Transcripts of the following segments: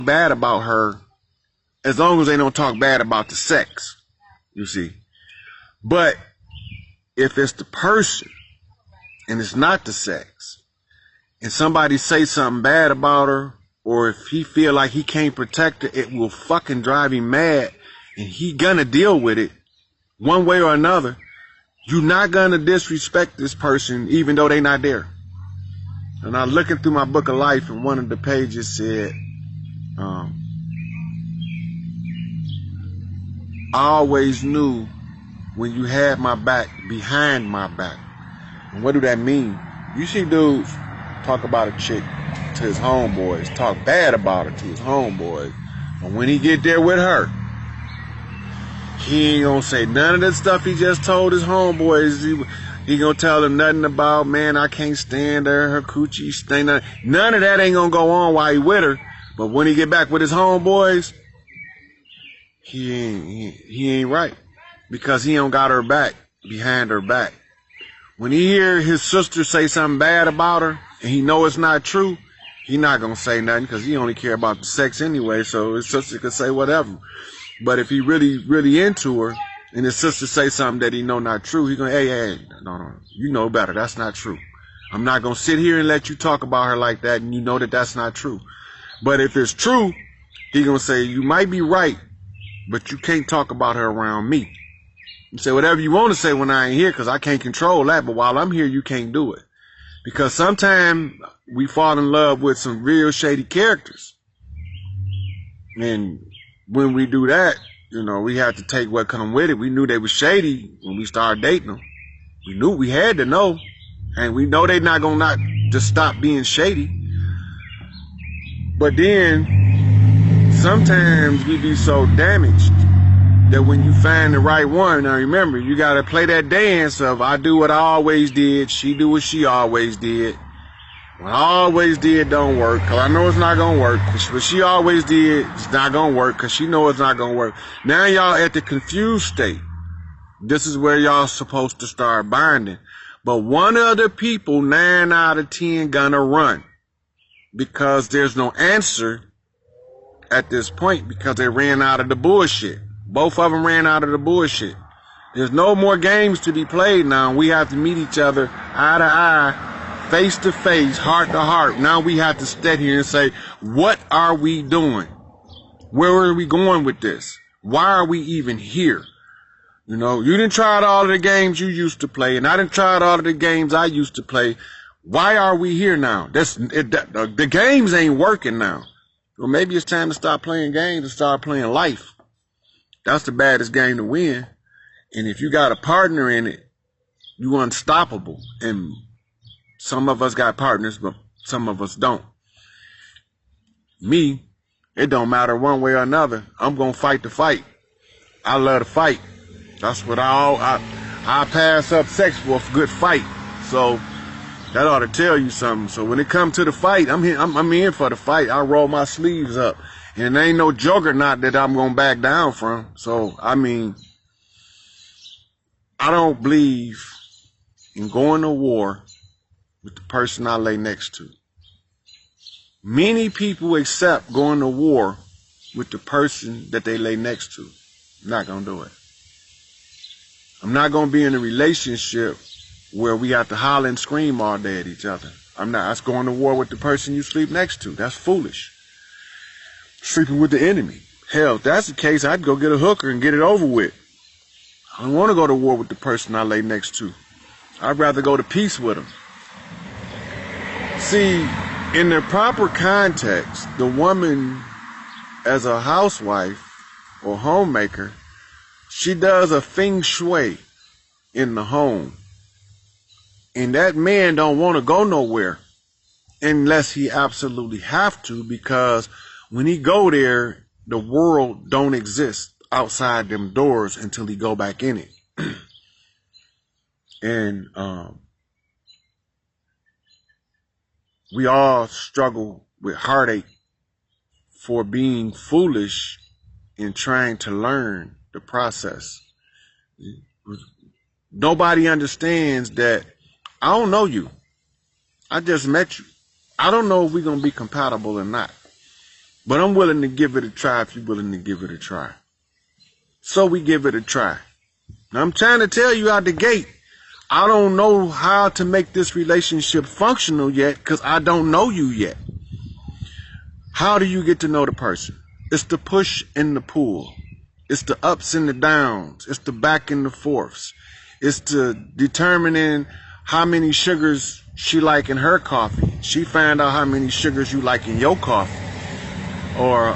bad about her as long as they don't talk bad about the sex, you see. But if it's the person and it's not the sex, and somebody say something bad about her, or if he feel like he can't protect her, it will fucking drive him mad, and he gonna deal with it one way or another. You're not gonna disrespect this person even though they not there. And I'm looking through my book of life, and one of the pages said, I always knew when you had my back behind my back. And what do that mean? You see dudes talk about a chick to his homeboys, talk bad about her to his homeboys, but when he get there with her, he ain't gonna say none of that stuff he just told his homeboys. He gonna tell them nothing about, man, I can't stand her coochie stink. None of that ain't gonna go on while he with her. But when he get back with his homeboys, he ain't right, because he don't got her back behind her back. When he hear his sister say something bad about her and he know it's not true, he not gonna say nothing, because he only care about the sex anyway. So his sister could say whatever. But if he really into her and his sister say something that he know not true, he gonna, hey, no, you know better. That's not true. I'm not gonna sit here and let you talk about her like that, and you know that that's not true. But if it's true, he gonna say, you might be right, but you can't talk about her around me. You say whatever you want to say when I ain't here, because I can't control that. But while I'm here, you can't do it. Because sometimes we fall in love with some real shady characters. And when we do that, you know, we have to take what come with it. We knew they were shady when we started dating them. We knew, we had to know. And we know they're not going to not just stop being shady. But then sometimes we be so damaged that when you find the right one, now remember, you got to play that dance of I do what I always did, she do what she always did. What I always did don't work, because I know it's not going to work. What she always did, it's not going to work, because she know it's not going to work. Now y'all at the confused state. This is where y'all supposed to start bonding. But one of the people, 9 out of 10, gonna run. Because there's no answer at this point, because they ran out of the bullshit. Both of them ran out of the bullshit. There's no more games to be played now. We have to meet each other eye to eye, face to face, heart to heart. Now we have to stand here and say, what are we doing? Where are we going with this? Why are we even here? You know, you done tried all of the games you used to play, and I done tried all of the games I used to play. Why are we here now? The games ain't working now. Well, maybe it's time to stop playing games and start playing life. That's the baddest game to win. And if you got a partner in it, you unstoppable. And some of us got partners, but some of us don't. Me, it don't matter one way or another. I'm going to fight the fight. I love to fight. That's what I pass up sex for a good fight. So that ought to tell you something. So when it comes to the fight, I'm in for the fight. I roll my sleeves up. And there ain't no juggernaut that I'm going to back down from. So, I mean, I don't believe in going to war with the person I lay next to. Many people accept going to war with the person that they lay next to. I'm not going to do it. I'm not going to be in a relationship where we have to holler and scream all day at each other. That's going to war with the person you sleep next to. That's foolish. Sleeping with the enemy. Hell, if that's the case, I'd go get a hooker and get it over with. I don't want to go to war with the person I lay next to. I'd rather go to peace with them. See, in the proper context, the woman as a housewife or homemaker, she does a feng shui in the home. And that man don't want to go nowhere unless he absolutely have to, because when he go there, the world don't exist outside them doors until he go back in it. And we all struggle with heartache for being foolish in trying to learn the process. Nobody understands that I don't know you. I just met you. I don't know if we're going to be compatible or not. But I'm willing to give it a try if you're willing to give it a try. So we give it a try. Now I'm trying to tell you out the gate, I don't know how to make this relationship functional yet because I don't know you yet. How do you get to know the person? It's the push and the pull. It's the ups and the downs. It's the back and the forths. It's the determining how many sugars she like in her coffee. She find out how many sugars you like in your coffee. Or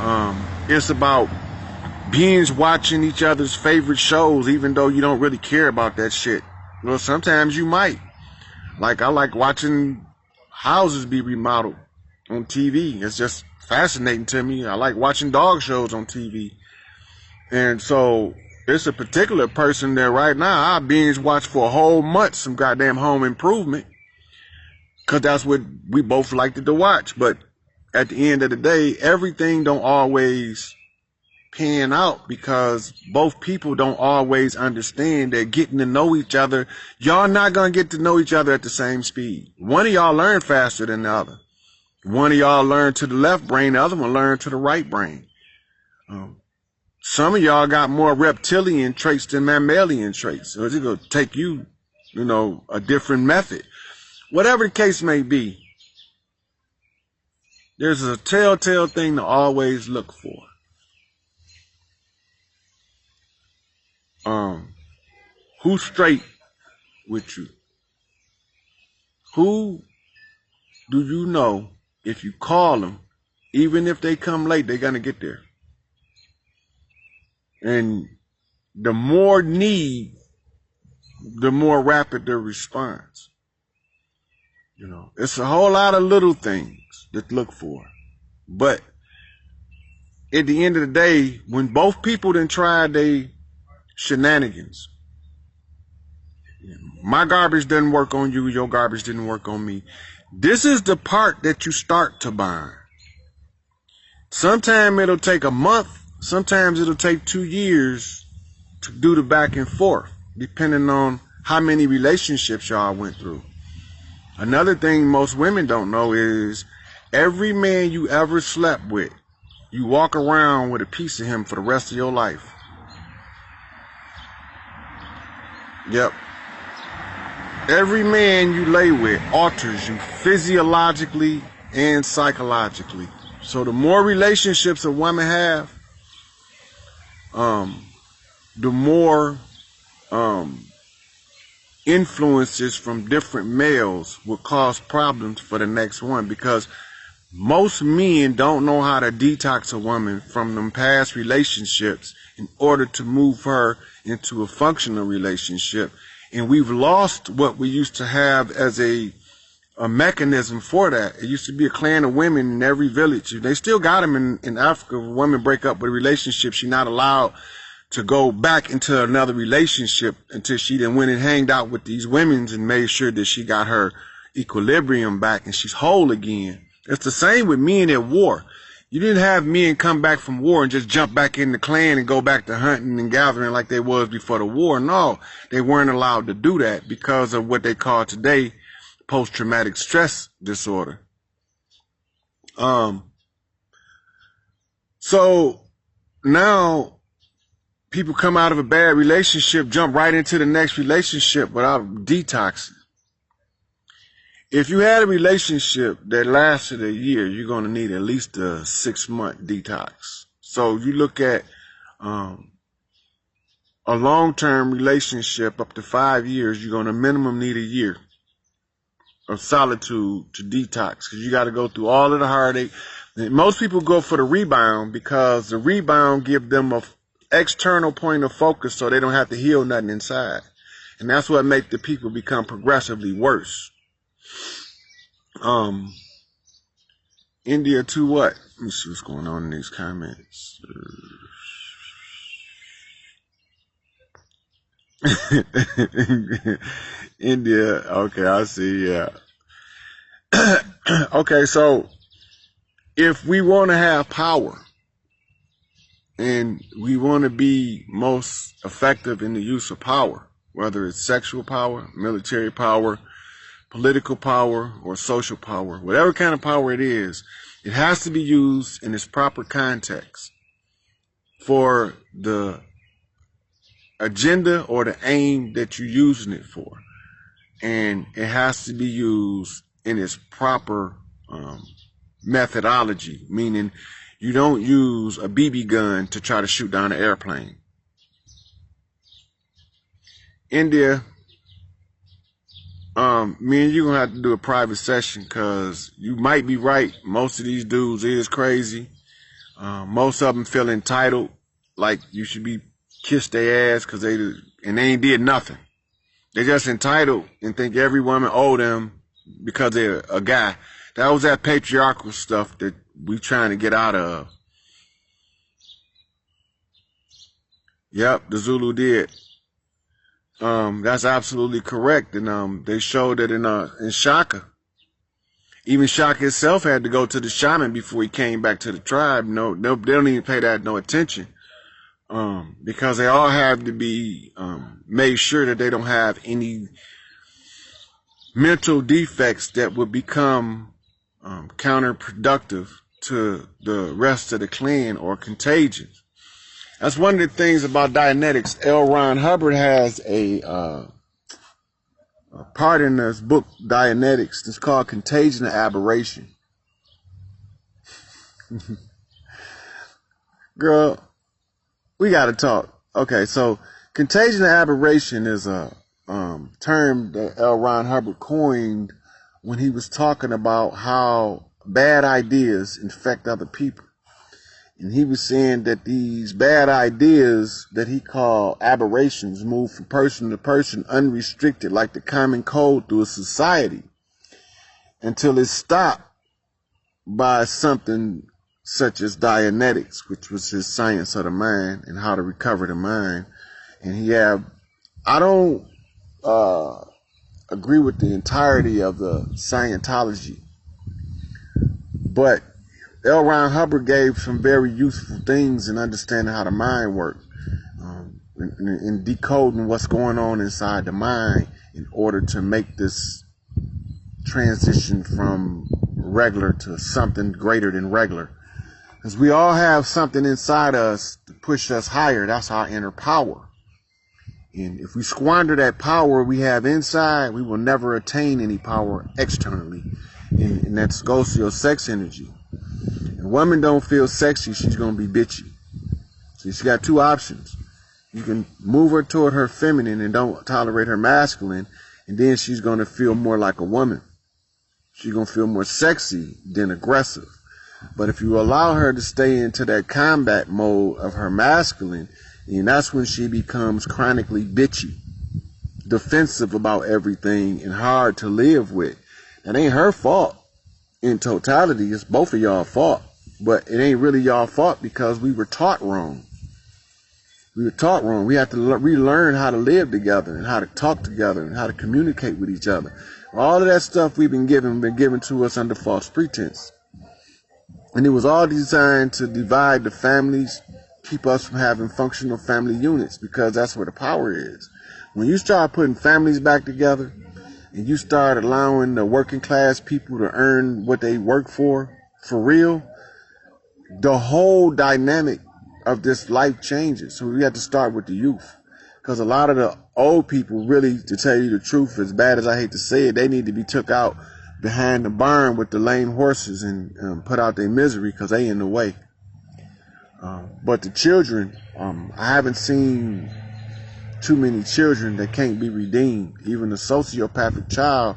it's about binge watching each other's favorite shows even though you don't really care about that shit. Well, sometimes you might. Like, I like watching houses be remodeled on TV. It's just fascinating to me. I like watching dog shows on TV. And so, it's a particular person there right now I binge watch for a whole month some goddamn Home Improvement. Because that's what we both liked to watch. But at the end of the day, everything don't always pan out because both people don't always understand that getting to know each other, y'all not going to get to know each other at the same speed. One of y'all learn faster than the other. One of y'all learn to the left brain, the other one learn to the right brain. Some of y'all got more reptilian traits than mammalian traits. So it's going to take you, a different method. Whatever the case may be, there's a telltale thing to always look for. Who's straight with you? Who do you know if you call them, even if they come late, they're going to get there? And the more need, the more rapid the response. It's a whole lot of little things to look for. But at the end of the day, when both people done tried they shenanigans, my garbage didn't work on you, your garbage didn't work on me. This is the part that you start to bind. Sometimes it'll take a month, sometimes it'll take 2 years to do the back and forth, depending on how many relationships y'all went through. Another thing most women don't know is every man you ever slept with, you walk around with a piece of him for the rest of your life. Yep. Every man you lay with alters you physiologically and psychologically. So the more relationships a woman have, the more influences from different males will cause problems for the next one, because most men don't know how to detox a woman from them past relationships in order to move her into a functional relationship. And we've lost what we used to have as a mechanism for that. It used to be a clan of women in every village. They still got them in Africa. If a woman break up with a relationship, she's not allowed to go back into another relationship until she then went and hanged out with these women and made sure that she got her equilibrium back and she's whole again. It's the same with men at war. You didn't have men come back from war and just jump back in the clan and go back to hunting and gathering like they was before the war. No, they weren't allowed to do that because of what they call today post-traumatic stress disorder. So now people come out of a bad relationship, jump right into the next relationship without detoxing. If you had a relationship that lasted a year, you're going to need at least a 6-month detox. So you look at a long-term relationship up to 5 years, you're going to minimum need a year of solitude to detox, because you got to go through all of the heartache. And most people go for the rebound because the rebound gives them a external point of focus so they don't have to heal nothing inside. And that's what makes the people become progressively worse. India to what? Let me see what's going on in these comments. India, okay, I see, yeah. Okay, so if we want to have power and we want to be most effective in the use of power, whether it's sexual power, military power, political power, or social power, whatever kind of power it is, It has to be used in its proper context for the agenda or the aim that you're using it for. And it has to be used in its proper methodology, meaning you don't use a BB gun to try to shoot down an airplane. India, me and you gonna have to do a private session, because you might be right. Most of these dudes is crazy. Most of them feel entitled, like you should be kissed their ass because they ain't did nothing. They just entitled and think every woman owe them because they're a guy. That was that patriarchal stuff that we trying to get out of. Yep, the Zulu did. That's absolutely correct. And they showed that in Shaka. Even Shaka itself had to go to the shaman before he came back to the tribe. No, they don't even pay that no attention. Because they all have to be made sure that they don't have any mental defects that would become counterproductive to the rest of the clan or contagious. That's one of the things about Dianetics. L. Ron Hubbard has a part in this book, Dianetics. It's called Contagion and Aberration. Girl, we got to talk. Okay, so contagion and aberration is a term that L. Ron Hubbard coined when he was talking about how bad ideas infect other people. And he was saying that these bad ideas that he called aberrations move from person to person unrestricted, like the common cold through a society, until it's stopped by something such as Dianetics, which was his science of the mind and how to recover the mind. And I don't agree with the entirety of the Scientology, but L. Ron Hubbard gave some very useful things in understanding how the mind works, in decoding what's going on inside the mind in order to make this transition from regular to something greater than regular. Because we all have something inside us to push us higher. That's our inner power. And if we squander that power we have inside, we will never attain any power externally. And that goes to your sex energy. If a woman don't feel sexy, she's going to be bitchy. So she's got two options. You can move her toward her feminine and don't tolerate her masculine, and then she's going to feel more like a woman. She's going to feel more sexy than aggressive. But if you allow her to stay into that combat mode of her masculine, and that's when she becomes chronically bitchy, defensive about everything, and hard to live with. That ain't her fault in totality. It's both of y'all fault. But it ain't really y'all fault because we were taught wrong. We were taught wrong. We have to relearn how to live together and how to talk together and how to communicate with each other. All of that stuff we've been given to us under false pretense. And it was all designed to divide the families, keep us from having functional family units, because that's where the power is. When you start putting families back together and you start allowing the working class people to earn what they work for real, the whole dynamic of this life changes. So we have to start with the youth. Because a lot of the old people, really, to tell you the truth, as bad as I hate to say it, they need to be took out behind the barn with the lame horses and put out their misery, because they in the way. But the children, I haven't seen too many children that can't be redeemed. Even a sociopathic child,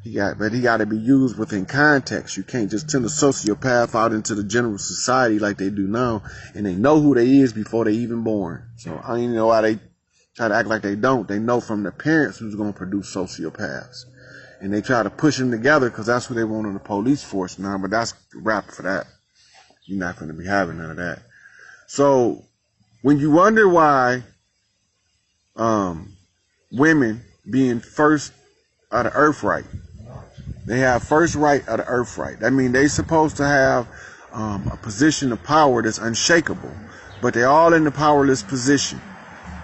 he got to be used within context. You can't just send a sociopath out into the general society like they do now, and they know who they is before they even born. So I don't even know why they try to act like they don't. They know from the parents who's going to produce sociopaths. And they try to push them together because that's what they want in the police force now, but that's the wrap for that. You're not going to be having none of that. So when you wonder why women being first of the earth right, they have first right of the earth right. That means they supposed to have a position of power that's unshakable, but they're all in the powerless position.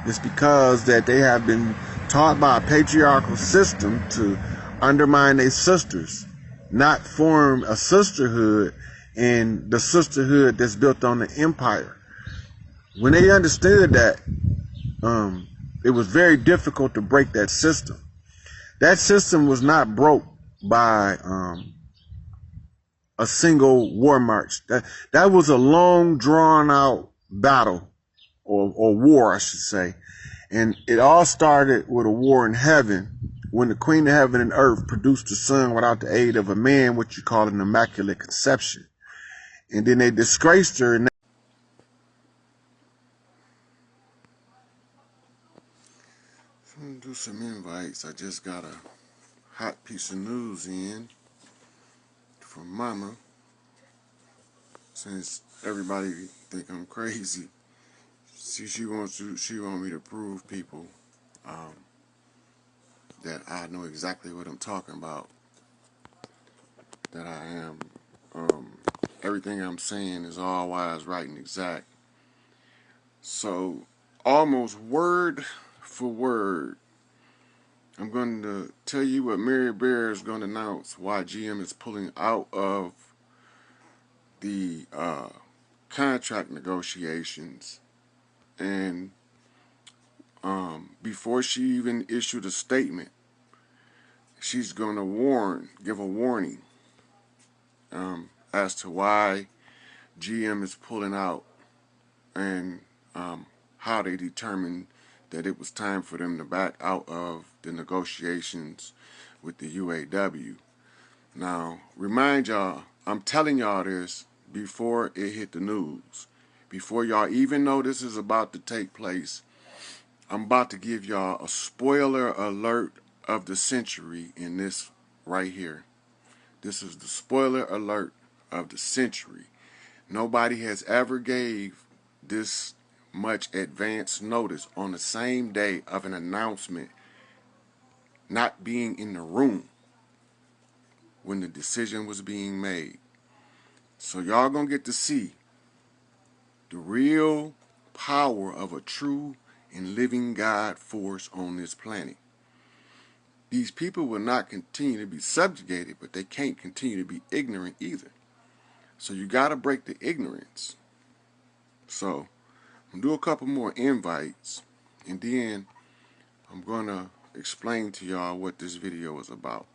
It's because that they have been taught by a patriarchal system to undermine their sisters, not form a sisterhood and the sisterhood that's built on the empire. When they understood that, it was very difficult to break that system. That system was not broke by a single war march. That was a long, drawn out battle, or war, I should say. And it all started with a war in heaven, when the Queen of Heaven and Earth produced a son without the aid of a man, what you call an immaculate conception. And then they disgraced her. And I'm gonna do some invites. I just got a hot piece of news in from Mama. Since everybody think I'm crazy, she want me to prove people that I know exactly what I'm talking about. That I am. Everything I'm saying is all wise, right, and exact. So, almost word for word, I'm going to tell you what Mary Bear is going to announce why GM is pulling out of the contract negotiations. And before she even issued a statement, she's going to give a warning as to why GM is pulling out, and how they determined that it was time for them to back out of the negotiations with the UAW. Now, remind y'all, I'm telling y'all this before it hit the news. Before y'all even know this is about to take place, I'm about to give y'all a spoiler alert of the century in this right here. This is the spoiler alert of the century. Nobody has ever gave this much advance notice on the same day of an announcement, not being in the room when the decision was being made. So y'all gonna get to see the real power of a true and living God force on this planet. These people will not continue to be subjugated, but they can't continue to be ignorant either. So you gotta break the ignorance. So I'm gonna do a couple more invites, and then I'm gonna explain to y'all what this video is about.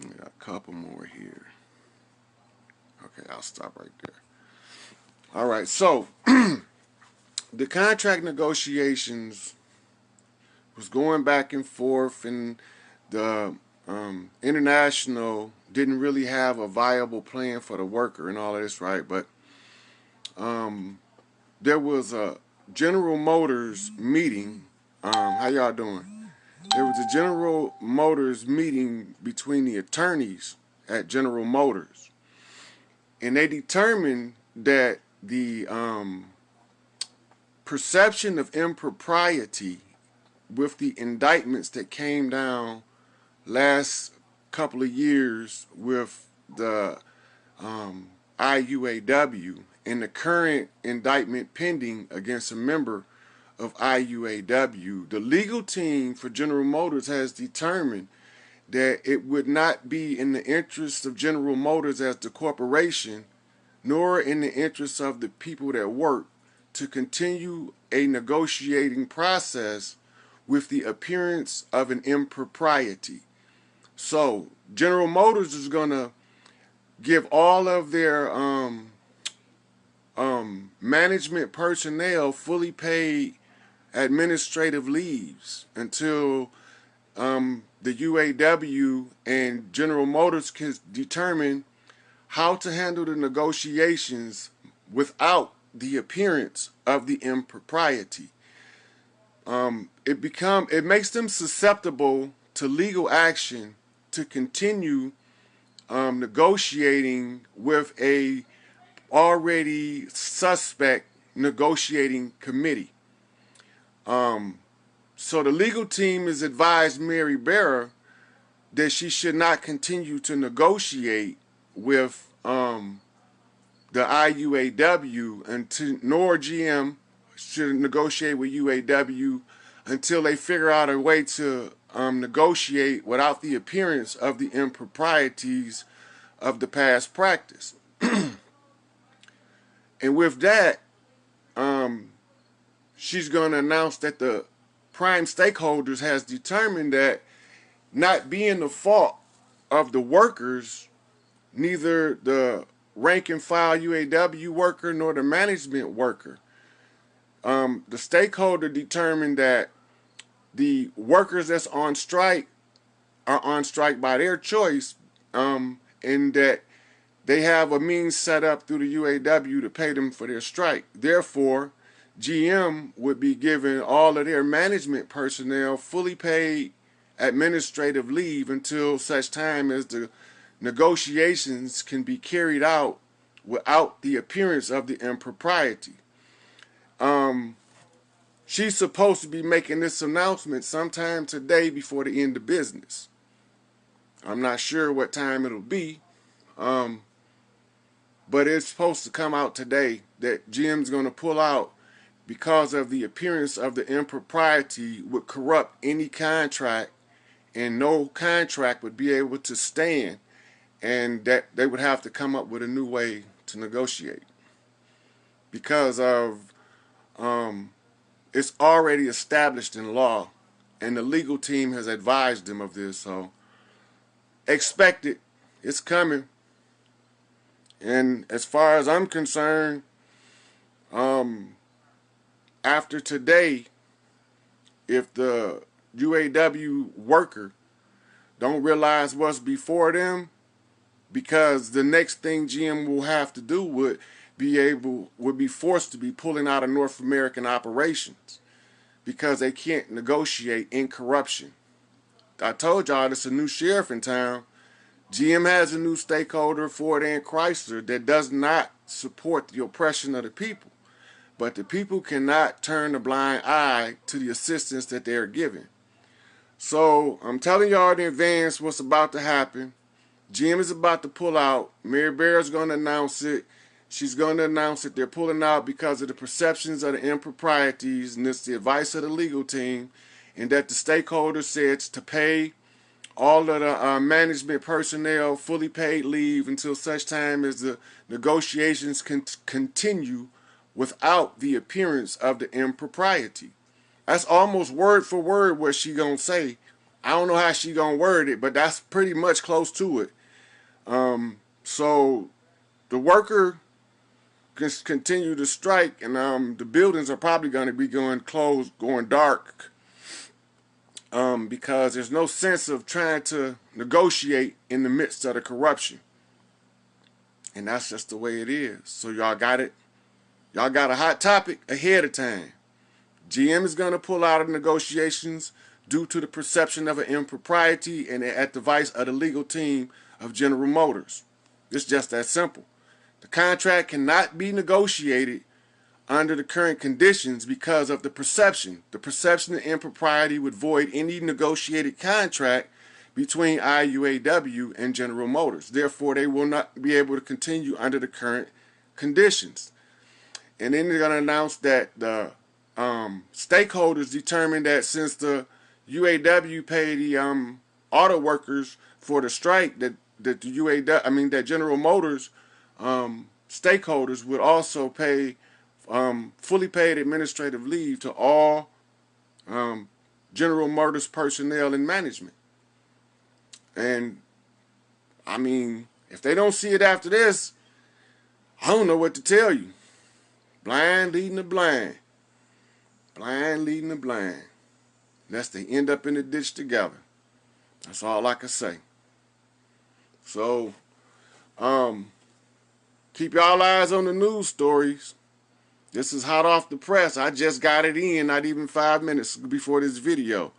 I got a couple more here. Okay, I'll stop right there. All right, so the contract negotiations was going back and forth, and the international didn't really have a viable plan for the worker and all of this, right? But there was a General Motors meeting. How y'all doing? There was a General Motors meeting between the attorneys at General Motors, and they determined that the perception of impropriety with the indictments that came down last couple of years with the IUAW and the current indictment pending against a member of IUAW, the legal team for General Motors has determined that it would not be in the interest of General Motors as the corporation, nor in the interest of the people that work, to continue a negotiating process with the appearance of an impropriety. So General Motors is going to give all of their management personnel fully paid administrative leaves until the UAW and General Motors can determine how to handle the negotiations without the appearance of the impropriety. It makes them susceptible to legal action to continue negotiating with a already suspect negotiating committee. So the legal team has advised Mary Barra that she should not continue to negotiate with the IUAW, nor GM should negotiate with UAW until they figure out a way to negotiate without the appearance of the improprieties of the past practice. And with that, she's going to announce that the prime stakeholders has determined that, not being the fault of the workers, neither the rank and file UAW worker nor the management worker, the stakeholder determined that the workers that's on strike are on strike by their choice, and that they have a means set up through the UAW to pay them for their strike. Therefore, GM would be giving all of their management personnel fully paid administrative leave until such time as the negotiations can be carried out without the appearance of the impropriety. She's supposed to be making this announcement sometime today before the end of business. I'm not sure what time it'll be, but it's supposed to come out today that GM's going to pull out because of the appearance of the impropriety would corrupt any contract, and no contract would be able to stand, and that they would have to come up with a new way to negotiate because of it's already established in law, and the legal team has advised them of this. So expect it. It's coming. And as far as I'm concerned, after today, if the UAW worker don't realize what's before them, because the next thing GM will have to do would be forced to be pulling out of North American operations because they can't negotiate in corruption. I told y'all there's a new sheriff in town. GM has a new stakeholder, Ford and Chrysler, that does not support the oppression of the people. But the people cannot turn a blind eye to the assistance that they're given. So I'm telling y'all in advance what's about to happen. GM is about to pull out. Mary Bear's going to announce it. She's going to announce that they're pulling out because of the perceptions of the improprieties, and it's the advice of the legal team, and that the stakeholder said to pay all of the management personnel fully paid leave until such time as the negotiations can continue without the appearance of the impropriety. That's almost word for word what she gonna say. I don't know how she gonna word it, but that's pretty much close to it. So the worker can continue to strike, and the buildings are probably going to be going dark, because there's no sense of trying to negotiate in the midst of the corruption. And that's just the way it is. So y'all got it. Y'all got a hot topic ahead of time. GM is going to pull out of negotiations due to the perception of an impropriety and at the advice of the legal team of General Motors. It's just that simple. The contract cannot be negotiated under the current conditions because of the perception. The perception of impropriety would void any negotiated contract between IUAW and General Motors. Therefore, they will not be able to continue under the current conditions. And then they're going to announce that the stakeholders determined that since the UAW paid the auto workers for the strike, that that General Motors stakeholders would also pay fully paid administrative leave to all General Motors personnel and management. And I mean, if they don't see it after this, I don't know what to tell you. Blind leading the blind. Blind leading the blind. Unless they end up in the ditch together. That's all I can say. So, keep y'all eyes on the news stories. This is hot off the press. I just got it in not even 5 minutes before this video.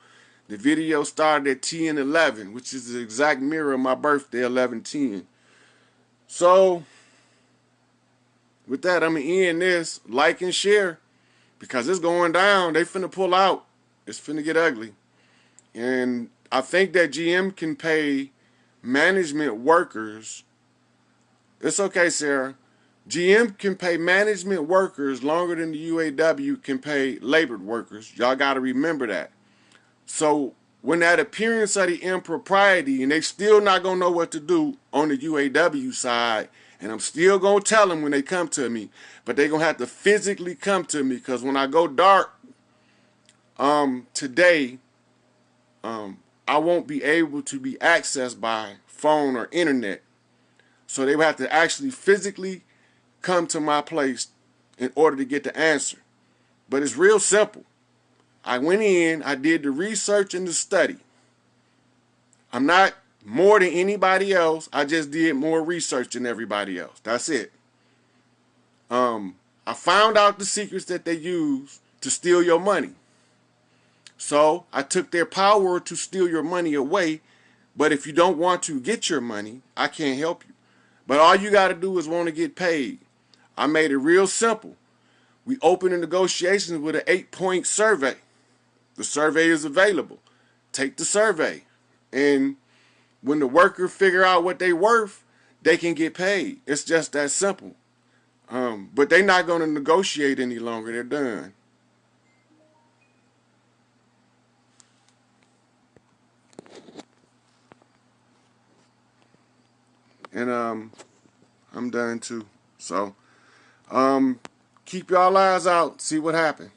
The video started at 10:11, which is the exact mirror of my birthday, 11/10. So, with that, I'm going to end this. Like and share, because it's going down. They finna pull out. It's finna get ugly. And I think that GM can pay management workers. It's okay, Sarah. GM can pay management workers longer than the UAW can pay labored workers. Y'all got to remember that. So when that appearance of the impropriety, and they still not going to know what to do on the UAW side, and I'm still going to tell them when they come to me, but they're going to have to physically come to me, because when I go dark today, I won't be able to be accessed by phone or internet. So they would have to actually physically come to my place in order to get the answer. But it's real simple. I went in, I did the research and the study. I'm not more than anybody else. I just did more research than everybody else. That's it. I found out the secrets that they use to steal your money. So I took their power to steal your money away. But if you don't want to get your money, I can't help you. But all you got to do is want to get paid. I made it real simple. We opened the negotiations with an 8-point survey. The survey is available. Take the survey. And when the worker figure out what they worth, they can get paid. It's just that simple. But they're not going to negotiate any longer. They're done. And I'm done too. So keep y'all eyes out. See what happens.